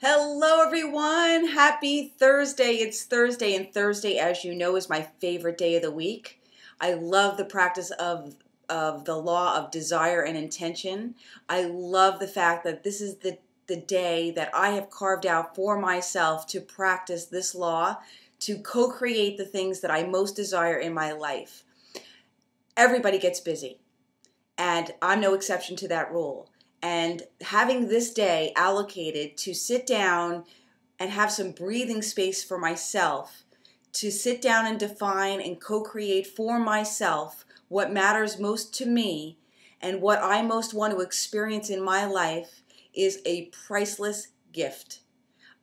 Hello everyone, happy Thursday. It's Thursday, and Thursday, as you know, is my favorite day of the week. I love the practice of the law of desire and intention. I love the fact that this is the day that I have carved out for myself to practice this law, to co-create the things that I most desire in my life. Everybody gets busy, and I'm no exception to that rule. And having this day allocated to sit down and have some breathing space for myself, to sit down and define and co-create for myself what matters most to me and what I most want to experience in my life is a priceless gift.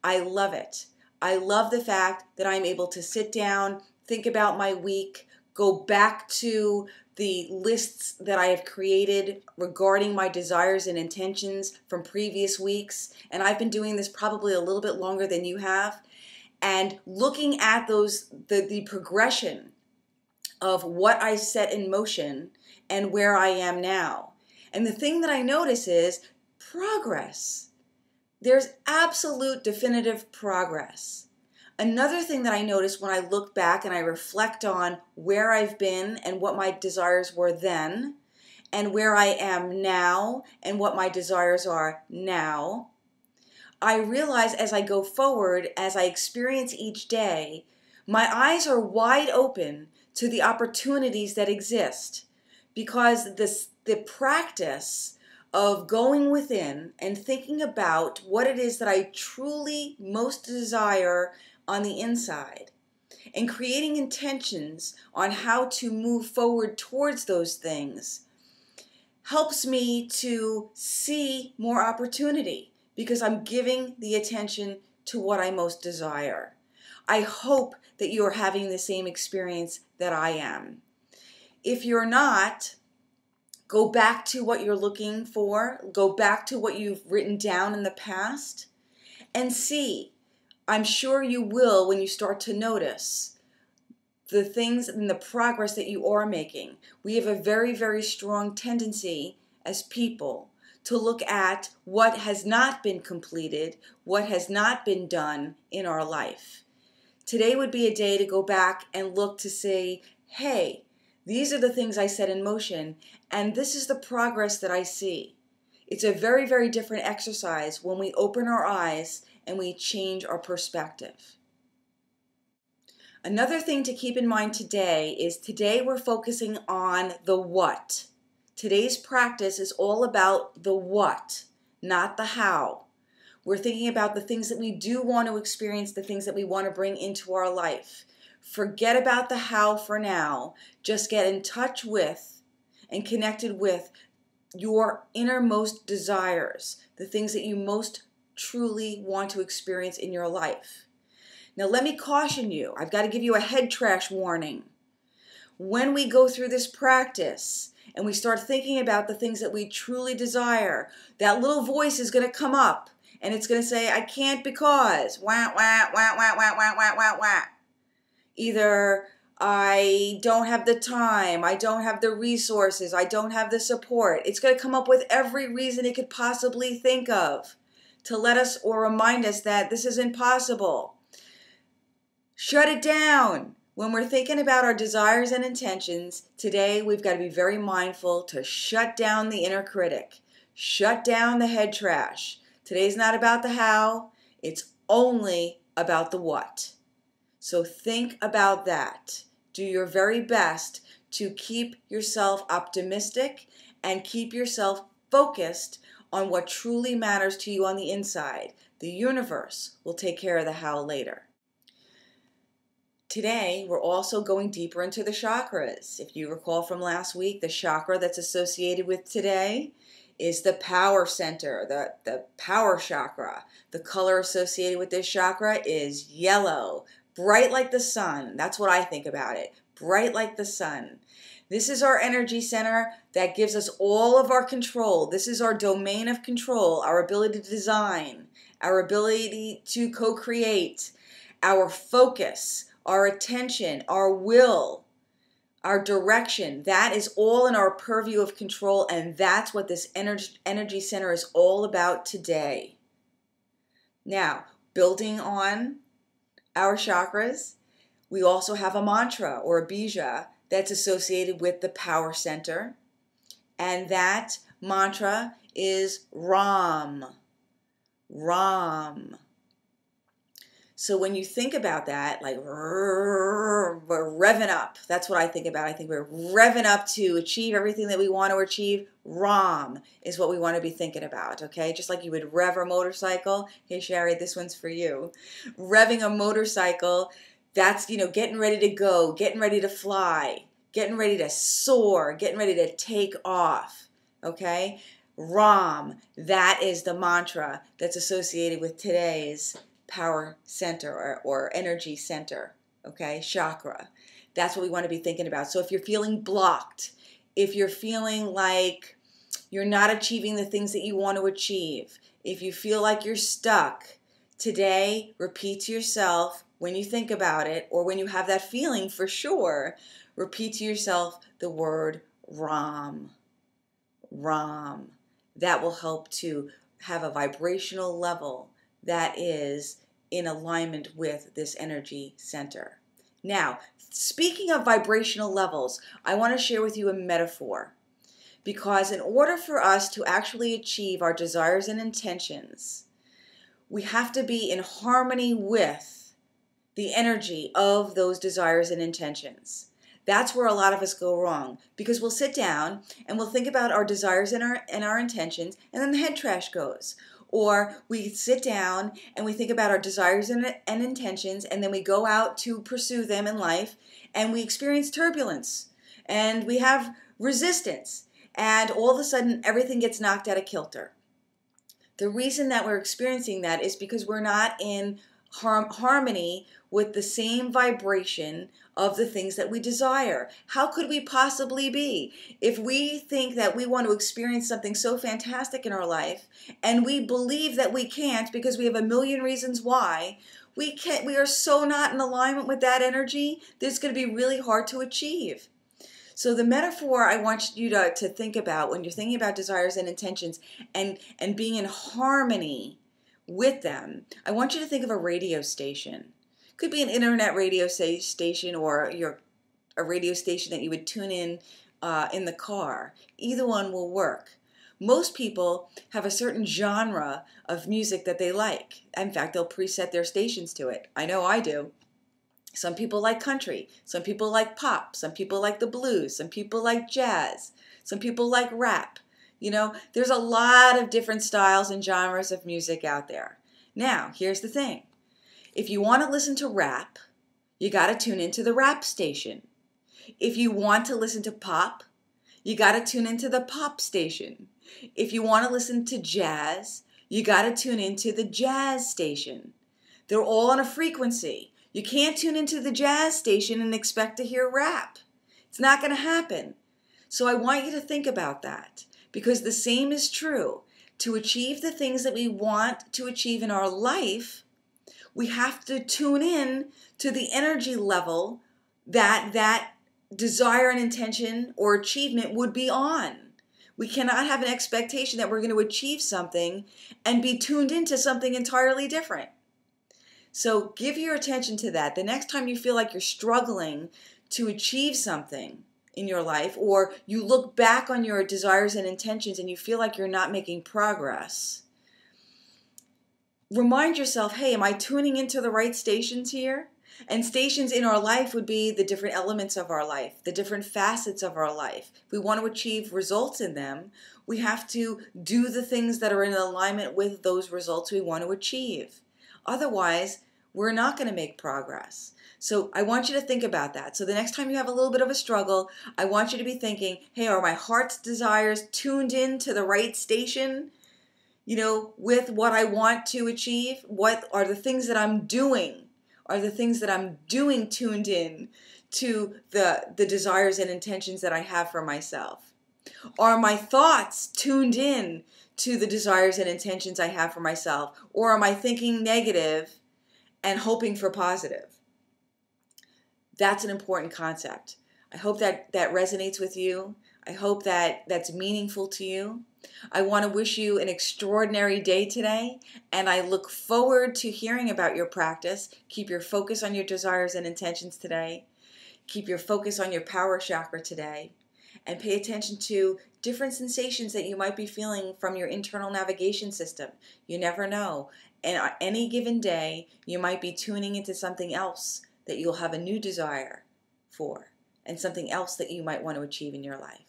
I love it. I love the fact that I'm able to sit down, think about my week, go back to the lists that I have created regarding my desires and intentions from previous weeks. And I've been doing this probably a little bit longer than you have. And looking at the progression of what I set in motion and where I am now. And the thing that I notice is progress. There's absolute definitive progress. Another thing that I notice when I look back and I reflect on where I've been and what my desires were then, and where I am now and what my desires are now, I realize as I go forward, as I experience each day, my eyes are wide open to the opportunities that exist, because the practice of going within and thinking about what it is that I truly most desire on the inside and creating intentions on how to move forward towards those things helps me to see more opportunity, because I'm giving the attention to what I most desire. I hope that you are having the same experience that I am. If you're not, go back to what you're looking for, go back to what you've written down in the past, and see. I'm sure you will when you start to notice the things and the progress that you are making. We have a very, very strong tendency as people to look at what has not been completed, what has not been done in our life. Today would be a day to go back and look to say, hey, these are the things I set in motion, and this is the progress that I see. It's a very, very different exercise when we open our eyes and we change our perspective. Another thing to keep in mind today is today we're focusing on the what. Today's practice is all about the what, not the how. We're thinking about the things that we do want to experience, the things that we want to bring into our life. Forget about the how for now. Just get in touch with and connected with your innermost desires, the things that you most truly want to experience in your life. Now let me caution you. I've got to give you a head trash warning. When we go through this practice and we start thinking about the things that we truly desire, that little voice is going to come up and it's going to say, I can't because, wah, wah, wah, wah, wah, wah, wah, wah, wah. Either I don't have the time, I don't have the resources, I don't have the support. It's going to come up with every reason it could possibly think of to let us or remind us that this is impossible. Shut it down. When we're thinking about our desires and intentions, today we've got to be very mindful to shut down the inner critic. Shut down the head trash. Today's not about the how, it's only about the what. So think about that. Do your very best to keep yourself optimistic and keep yourself focused on what truly matters to you on the inside. The universe will take care of the how later. Today, we're also going deeper into the chakras. If you recall from last week, the chakra that's associated with today is the power center, the power chakra. The color associated with this chakra is yellow, bright like the sun. That's what I think about it, bright like the sun. This is our energy center that gives us all of our control. This is our domain of control, our ability to design, our ability to co-create, our focus, our attention, our will, our direction. That is all in our purview of control, and that's what this energy center is all about today. Now, building on our chakras, we also have a mantra or a bija that's associated with the power center. And that mantra is Ram. Ram. So when you think about that, like we're revving up. That's what I think about. I think we're revving up to achieve everything that we want to achieve. Ram is what we want to be thinking about, okay? Just like you would rev a motorcycle. Hey, Sherry, this one's for you. Revving a motorcycle, that's, getting ready to go, getting ready to fly, getting ready to soar, getting ready to take off, okay? Ram, that is the mantra that's associated with today's power center or energy center, okay, chakra. That's what we want to be thinking about. So if you're feeling blocked, if you're feeling like you're not achieving the things that you want to achieve, if you feel like you're stuck, today repeat to yourself when you think about it, or when you have that feeling for sure, repeat to yourself the word Ram. Ram. That will help to have a vibrational level that is in alignment with this energy center. Now, speaking of vibrational levels, I want to share with you a metaphor. Because in order for us to actually achieve our desires and intentions, we have to be in harmony with the energy of those desires and intentions. That's where a lot of us go wrong, because we'll sit down and we'll think about our desires and our intentions, and then the head trash goes. Or we sit down and we think about our desires and intentions, and then we go out to pursue them in life, and we experience turbulence, and we have resistance, and all of a sudden everything gets knocked out of kilter. The reason that we're experiencing that is because we're not in harmony with the same vibration of the things that we desire. How could we possibly be? If we think that we want to experience something so fantastic in our life, and we believe that we can't because we have a million reasons why, we are so not in alignment with that energy that it's going to be really hard to achieve. So the metaphor I want you to think about when you're thinking about desires and intentions and being in harmony with them, I want you to think of a radio station. Could be an internet radio station, or a radio station that you would tune in the car. Either one will work. Most people have a certain genre of music that they like. In fact, they'll preset their stations to it. I know I do. Some people like country, some people like pop, some people like the blues, some people like jazz, some people like rap. There's a lot of different styles and genres of music out there. Now, here's the thing. If you want to listen to rap, you got to tune into the rap station. If you want to listen to pop, you got to tune into the pop station. If you want to listen to jazz, you got to tune into the jazz station. They're all on a frequency. You can't tune into the jazz station and expect to hear rap. It's not going to happen. So I want you to think about that, because the same is true. To achieve the things that we want to achieve in our life, we have to tune in to the energy level that desire and intention or achievement would be on. We cannot have an expectation that we're going to achieve something and be tuned into something entirely different. So give your attention to that. The next time you feel like you're struggling to achieve something in your life, or you look back on your desires and intentions and you feel like you're not making progress, remind yourself, hey, am I tuning into the right stations here? And stations in our life would be the different elements of our life, the different facets of our life. If we want to achieve results in them, we have to do the things that are in alignment with those results we want to achieve. Otherwise, we're not going to make progress. So I want you to think about that. So the next time you have a little bit of a struggle, I want you to be thinking, hey, are my heart's desires tuned in to the right station? With what I want to achieve? What are the things that I'm doing? Are the things that I'm doing tuned in to the desires and intentions that I have for myself? Are my thoughts tuned in to the desires and intentions I have for myself? Or am I thinking negative and hoping for positive? That's an important concept. I hope that resonates with you. I hope that that's meaningful to you. I want to wish you an extraordinary day today, and I look forward to hearing about your practice. Keep your focus on your desires and intentions today. Keep your focus on your power chakra today, and pay attention to different sensations that you might be feeling from your internal navigation system. You never know. And on any given day, you might be tuning into something else that you'll have a new desire for, and something else that you might want to achieve in your life.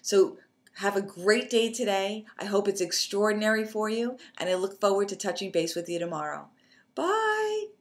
So have a great day today. I hope it's extraordinary for you, and I look forward to touching base with you tomorrow. Bye.